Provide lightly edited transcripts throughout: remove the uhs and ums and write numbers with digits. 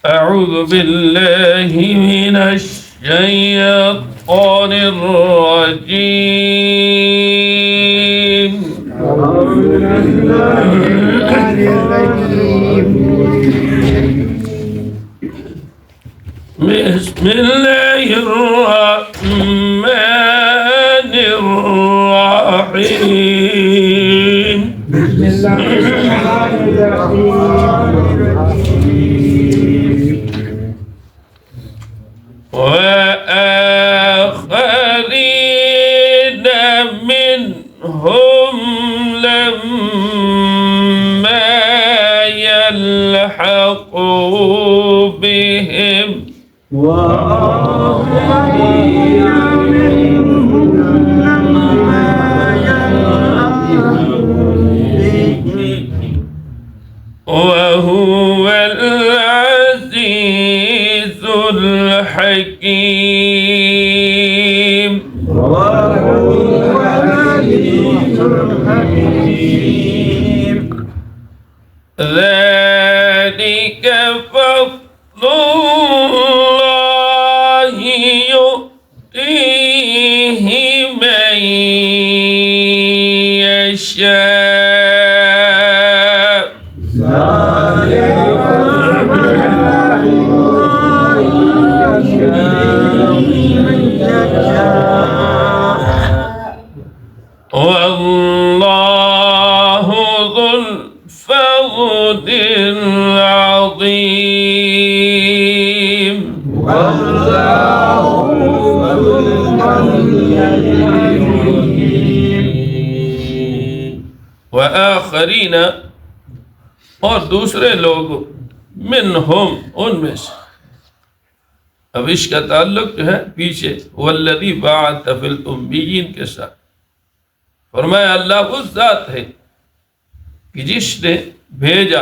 أعوذ بالله من الشيطان الرجيم. بسم الله الرحمن الرحيم. بسم الله الرحمن الرحيم. وآخرين منهم لما يلحقوا بهم وهو العزيز الحكيم. ذلك فضل الله يؤتيه من يشاء. والله ذو الفضل العظيم. وآخرین اور دوسرے لوگ منہم ان میں سے. اب اس کا تعلق جو ہے پیچھے والذی بعث فی الامیین کے ساتھ. فرمایا اللہ اس ذات ہے کہ جس نے بھیجا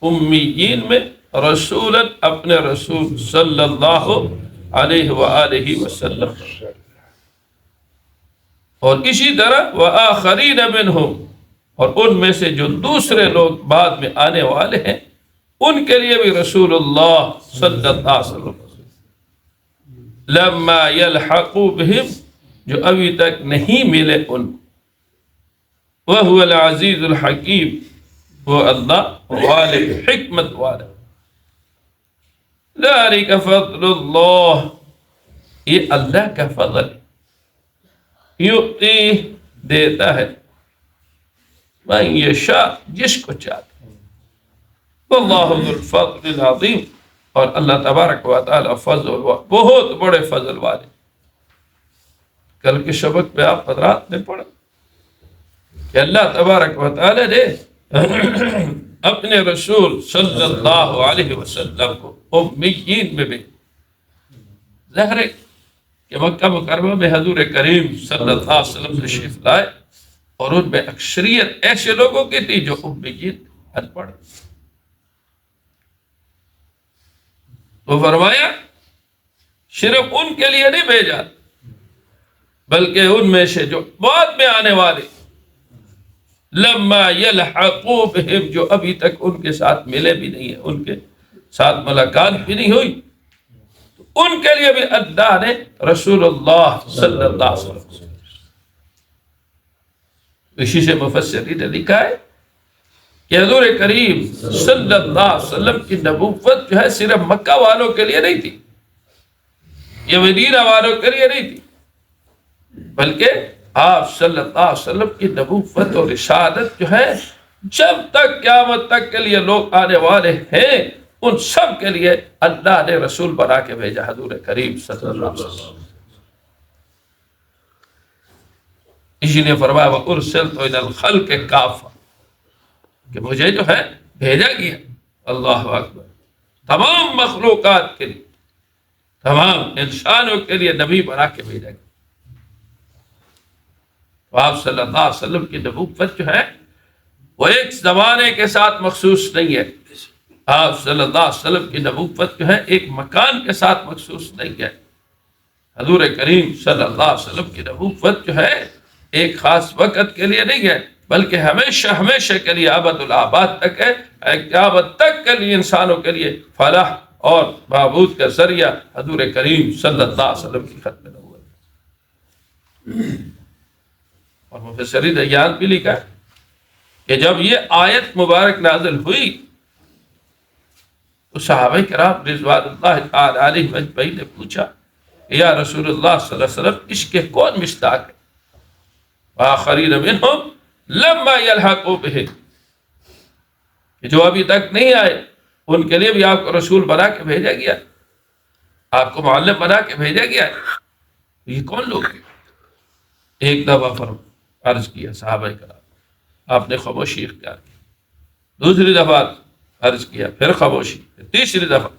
امیین میں رسولا اپنے رسول صلی اللہ علیہ وآلہ وسلم. اور اسی طرح وآخرین منہم اور ان میں سے جو دوسرے لوگ بعد میں آنے والے ہیں ان کے لیے بھی رسول اللہ صلی اللہ علیہ وسلم لما یلحقوا بہم جو ابھی تک نہیں ملے ان. وہو العزیز الحکیم وہ اللہ غالب حکمت والا. ذالک فضل اللہ یہ اللہ کا فضل یؤتی دیتا ہے من یشاء جس کو چاہتا. واللہ ذو الفضل العظیم اور اللہ تبارک و تعالی فضل بہت بڑے فضل والے. کل کے سبق پہ آپ حضرات نے پڑھا کہ اللہ تبارک و تعالی نے اپنے رسول صلی اللہ علیہ وسلم کو امیین میں بھی ظاہر ہے کہ مکہ مکرمہ میں حضور کریم صلی اللہ علیہ وسلم تشریف لائے اور ان میں اکثریت ایسے لوگوں کی تھی جو امیین ان پڑھ. تو فرمایا صرف ان کے لیے نہیں بھیجا بلکہ ان میں سے جو بعد میں آنے والے لما یلحقوا بہم جو ابھی تک ان کے ساتھ ملے بھی نہیں ہیں ان کے ساتھ ملاقات بھی نہیں ہوئی تو ان کے لیے بھی اللہ نے رسول اللہ صلی اللہ علیہ وسلم. اسی سے مفسرین نے لکھا ہے کہ حضور کریم صلی اللہ علیہ وسلم کی نبوت جو ہے صرف مکہ والوں کے لیے نہیں تھی یہ مدینہ والوں کے لیے نہیں تھی بلکہ آپ صلی اللہ علیہ وسلم کی نبوت اور رسالت جو ہے جب تک قیامت تک کے لیے لوگ آنے والے ہیں ان سب کے لیے اللہ نے رسول بنا کے بھیجا حضور کریم صلی اللہ علیہ وسلم. اسی نے فرمایا وَأُرْسِلْتُ إِلَى الْخَلْقِ كَافَّةً کہ مجھے جو ہے بھیجا گیا اللہ اکبر تمام مخلوقات کے لیے تمام انسانوں کے لیے نبی بنا کے بھیجا گیا. تو آپ صلی اللہ علیہ وسلم کی نبوت جو ہے وہ ایک زمانے کے ساتھ مخصوص نہیں ہے. آپ صلی اللہ علیہ وسلم کی نبوت جو ہے ایک مکان کے ساتھ مخصوص نہیں ہے. حضور کریم صلی اللہ علیہ وسلم کی نبوت جو ہے ایک خاص وقت کے لیے نہیں ہے بلکہ ہمیشہ ہمیشہ کے لیے ابد الآباد تک ہے. قیامت تک کے لیے انسانوں کے لیے فلاح اور معبود کا ذریعہ حضور کریم صلی اللہ علیہ وسلم کی ختم نبوت. اور مفسرین ایان بھی لکھا ہے کہ جب یہ آیت مبارک نازل ہوئی تو صحابہ کرام رضوان اللہ تعالی علیہم اجمعین نے پوچھا کہ یا رسول اللہ صلی اللہ علیہ وسلم اس کے کون مشتاق ہے؟ وآخرین منہم لما یلحقوا بہ، کہ جو ابھی تک نہیں آئے ان کے لیے بھی آپ کو رسول بنا کے بھیجا گیا، آپ کو معلم بنا کے بھیجا گیا ہے. یہ کون لوگ ہیں؟ ایک دفعہ عرض کیا صحابہ کرام، آپ نے خاموشی اختیار کی. دوسری دفعہ عرض کیا، پھر خاموشی. تیسری دفعہ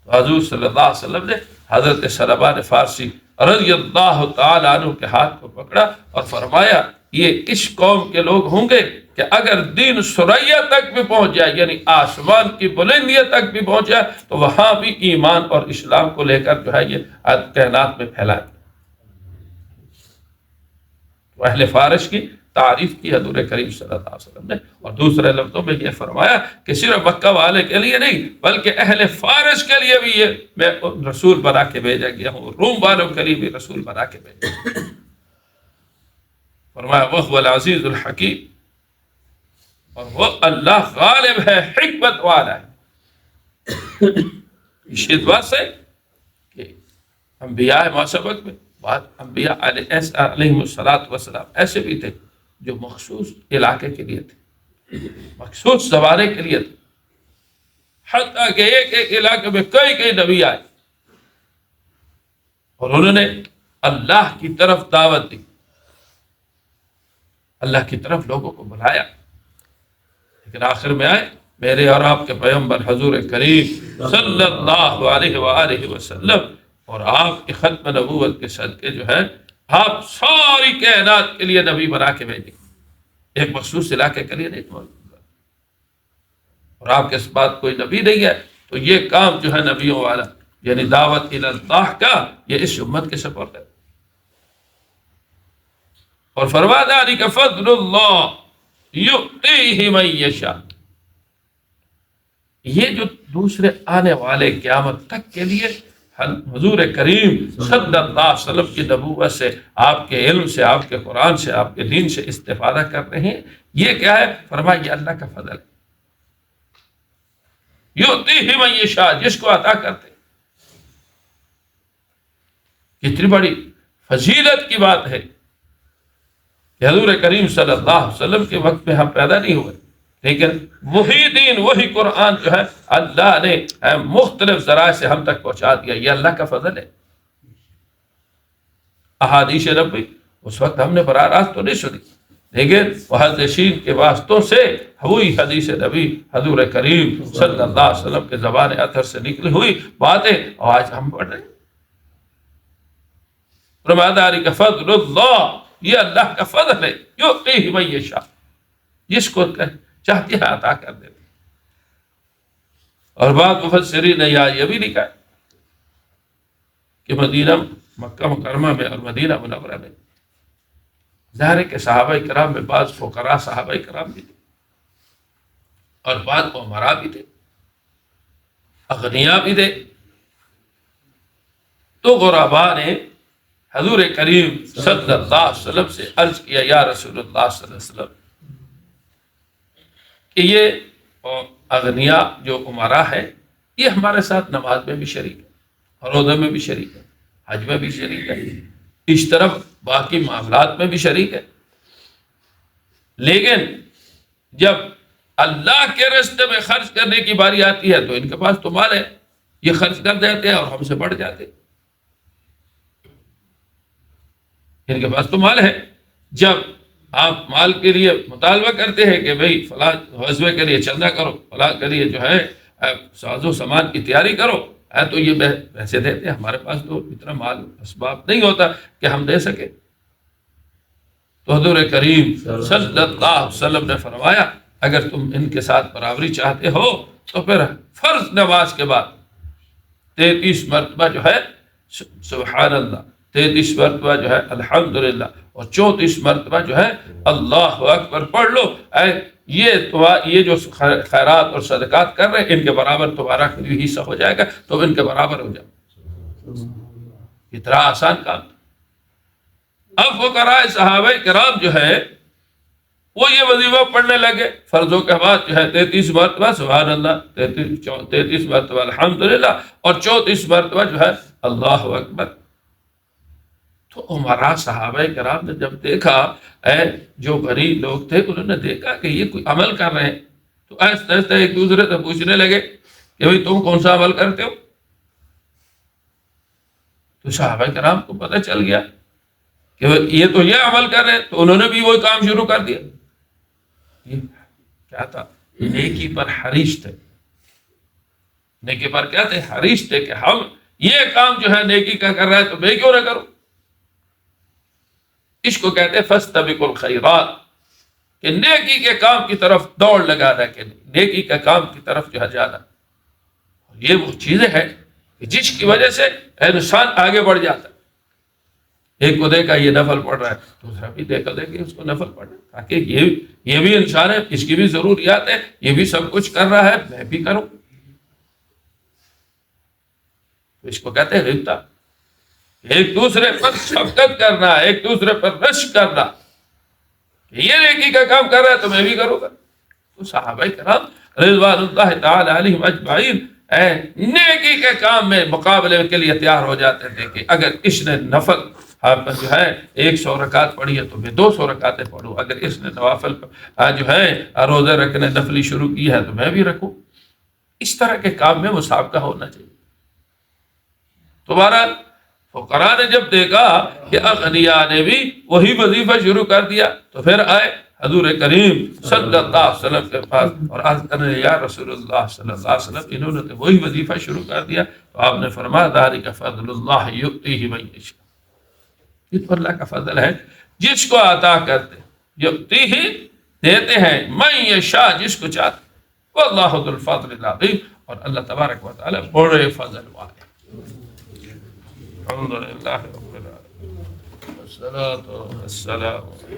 تو حضور صلی اللہ علیہ وسلم نے حضرت سلمان فارسی رضی اللہ تعالی عنہ کے ہاتھ کو پکڑا اور فرمایا یہ اس قوم کے لوگ ہوں گے کہ اگر دین ثریا تک بھی پہنچ جائے، یعنی آسمان کی بلندیوں تک بھی پہنچ جائے، تو وہاں بھی ایمان اور اسلام کو لے کر جو ہے یہ کائنات میں پھیلائے. تو اہل فارس کی تعریف کی حضور کریم صلی اللہ علیہ وسلم نے، اور دوسرے لفظوں میں یہ فرمایا کہ صرف مکہ والے کے لیے نہیں بلکہ اہل فارس کے لیے بھی یہ میں رسول بنا کے بھیجا گیا ہوں، روم والوں کے لیے بھی رسول بنا کے بھیجا گیا. فرمایا وَهُوَ الْعَزِيزُ الْحَكِيمُ، اور وہ اللہ غالب ہے، حکمت والا ہے. اس بات سے کہ انبیاء ماسبق میں بعض انبیاء علیہم السلام ایسے بھی تھے جو مخصوص علاقے کے لیے تھے، مخصوص زمانے کے لیے تھے، حتیٰ کہ ایک ایک علاقے میں کئی نبی آئے اور انہوں نے اللہ کی طرف دعوت دی، اللہ کی طرف لوگوں کو بلایا. لیکن آخر میں آئے میرے اور آپ کے پیغمبر حضور کریم صلی اللہ علیہ وآلہ وسلم، اور آپ کی ختم نبوت کے صدقے جو ہے آپ ساری کائنات کے لیے نبی بنا کے بھیجیں، ایک مخصوص علاقے کے لیے نہیں. اور آپ کے اس بات کوئی نبی نہیں ہے تو یہ کام جو ہے نبیوں والا یعنی دعوت الی اللہ کا، یہ اس امت کے سپرد ہے. اور فرما ذالک فضل اللہ یؤتیہ من یشاء، یہ جو دوسرے آنے والے قیامت تک کے لیے حضور کریم صلی اللہ علیہ وسلم کی نبوت سے، آپ کے علم سے، آپ کے قرآن سے، آپ کے دین سے استفادہ کر رہے ہیں، یہ کیا ہے؟ فرمایا یہ اللہ کا فضل ہے. یؤتیہ من یشاء، جس کو عطا کرتے. کتنی بڑی فضیلت کی بات ہے کہ حضور کریم صلی اللہ علیہ وسلم کے وقت میں ہم پیدا نہیں ہوئے، لیکن وہی دین وہی قرآن جو ہے اللہ نے مختلف ذرائع سے ہم تک پہنچا دیا. یہ اللہ کا فضل ہے. احادیث نبوی اس وقت ہم نے براہ راست تو نہیں سنی، لیکن محدثین کے واسطوں سے ہوئی حدیث نبی حضور کریم صلی اللہ علیہ وسلم کے زبان اطہر سے نکلی ہوئی باتیں اور آج ہم پڑھ رہے ہیں. ذالک فضل اللہ، یہ اللہ کا فضل ہے. یؤتیہ من یشاء، جس کو چاہتے ہیں عطا کر دیتے. اور بعض مفسرین نے یہ بھی لکھا ہے کہ مدینہ مکہ مکرمہ میں اور مدینہ منورہ میں ظاہر ہے کہ صحابہ کرام میں بعض فقراء صحابہ کرام بھی تھے اور بعض امراء بھی تھے، اغنیاء بھی تھے. تو غرباء نے حضور کریم صلی اللہ علیہ وسلم سے عرض کیا یا رسول اللہ صلی اللہ علیہ وسلم کہ یہ اغنیاء جو امراء ہے یہ ہمارے ساتھ نماز میں بھی شریک ہے، روزے میں بھی شریک ہے، حج میں بھی شریک ہے، اس طرف باقی معاملات میں بھی شریک ہے، لیکن جب اللہ کے راستے میں خرچ کرنے کی باری آتی ہے تو ان کے پاس تو مال ہے، یہ خرچ کر دیتے ہیں اور ہم سے بڑھ جاتے ہیں. ان کے پاس تو مال ہے. جب آپ مال کے لیے مطالبہ کرتے ہیں کہ بھئی فلاں غزوے کے لیے چندہ کرو، فلاں کے لیے جو ہے ساز و سامان کی تیاری کرو، تو یہ پیسے دیتے ہیں. ہمارے پاس تو اتنا مال اسباب نہیں ہوتا کہ ہم دے سکے. تو حضور کریم صلی اللہ علیہ وسلم نے فرمایا اگر تم ان کے ساتھ برابری چاہتے ہو تو پھر فرض نماز کے بعد 33 مرتبہ جو ہے سبحان اللہ، 33 مرتبہ جو ہے الحمدللہ، اور 34 مرتبہ جو ہے اللہ اکبر پڑھ لو. یہ جو خیرات اور صدقات کر رہے ہیں ان کے برابر تمہارا کوئی حصہ ہو جائے گا، تو ان کے برابر ہو جائے. اتنا آسان کام. اب فقراء صحابہ کرام جو ہے وہ یہ وظیفہ پڑھنے لگے فرضوں کے بعد جو ہے 33 مرتبہ سبحان اللہ، 33 مرتبہ الحمدللہ، اور 34 مرتبہ جو ہے اللہ اکبر. تو عمراء صحابہ کرام نے جب دیکھا، جو غریب لوگ تھے انہوں نے دیکھا کہ یہ کوئی عمل کر رہے ہیں، تو ایسے ایسے ایک دوسرے سے پوچھنے لگے کہ بھئی تم کون سا عمل کرتے ہو؟ تو صحابہ کرام کو پتہ چل گیا کہ یہ تو یہ عمل کر رہے ہیں، تو انہوں نے بھی وہی کام شروع کر دیا. یہ کیا تھا؟ نیکی پر حریص تھے. نیکی پر کیا تھے؟ حریص تھے کہ ہم یہ کام جو ہے نیکی کا کر رہا ہے تو میں کیوں نہ کروں. اس کو کہتے ہیں فاستبقوا الخیرات، کہ نیکی کے کام کی طرف دوڑ لگانا، کہ نیکی کا کام کی طرف جو ہے جانا. یہ وہ چیزیں ہیں کہ جس کی وجہ سے انسان آگے بڑھ جاتا ہے. ایک کو دیکھا یہ نفل پڑھ رہا ہے، دوسرا بھی دیکھا کہ اس کو نفل پڑھنا، تاکہ یہ بھی انسان ہے، اس کی بھی ضروریات ہے، یہ بھی سب کچھ کر رہا ہے، میں بھی کروں. تو اس کو کہتے ہیں غبطہ. ایک دوسرے پر شفقت کرنا، ایک دوسرے پر رشک کرنا، کہ یہ نیکی کا کام کر رہا ہے تو میں بھی کروں گا. تو صحابہ کرام رضوان اللہ تعالی علیہم اجمعین نیکی کے کام میں مقابلے کے لیے تیار ہو جاتے تھے کہ اگر اس نے نفل جو ہے 100 رکعت پڑھی ہے تو میں 200 رکعتیں پڑھوں، اگر اس نے نوافل جو ہے روزے رکھنے نفلی شروع کی ہے تو میں بھی رکھوں. اس طرح کے کام میں مسابقہ ہونا چاہیے. تو بہرحال فقراء نے جب دیکھا کہ اغنیاء نے بھی وہی وظیفہ شروع کر دیا تو پھر آئے حضور کریم صلی اللہ علیہ وسلم کے پاس اور عرض کرنے یا رسول اللہ صلی اللہ علیہ وسلم انہوں نے وہی وظیفہ شروع کر دیا. تو آپ نے فرمایا ذالک فضل اللہ یؤتیہ من یشاء، یہ تو اللہ کا فضل ہے جس کو عطا کرتے، یؤتیہ دیتے ہیں، من یشاء جس کو چاہتے، واللہ ذو الفضل العظیم، اور اللہ تبارک و تعالی بڑے فضل والے. الحمد للہ رب العالمین والصلاة والسلام علی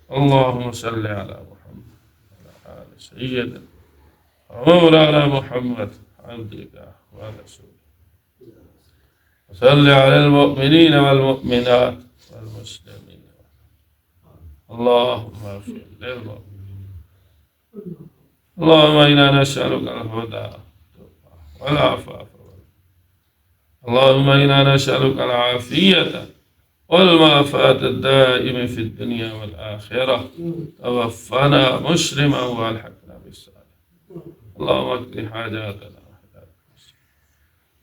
اللهم صل على محمد وعلى آل سيدنا ومولانا محمد عبدك ورسولك، وصل على المؤمنين والمؤمنات والمسلمين، اللهم اغفر للمؤمنين. اللهم إنا نسألك الهدى والعفاف، اللهم إنا نسألك العافية والمعافاة الدائمة في الدنيا والآخرة. توفنا مسلما والحقنا بالصالحين. اللهم اقض حاجاتنا،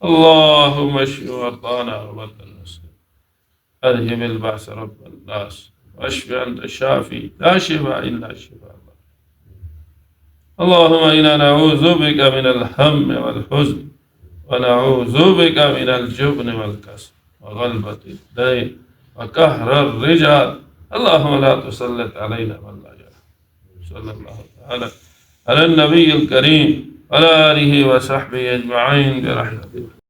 اللهم اشف مرضانا ومرضى المسلمين، اذهب البأس رب الناس، واشف أنت الشافي لا شفاء إلا شفاء الله. اللهم إنا نعوذ بك من الهم والحزن، ونعوذ بك من الجبن والكسل وغلبة الدين وقهر الرجال. اللهم لا تسلط علينا من لا يرحمنا. صلى الله تعالى على النبي الكريم وعلى آله وصحبه أجمعين برحمتك.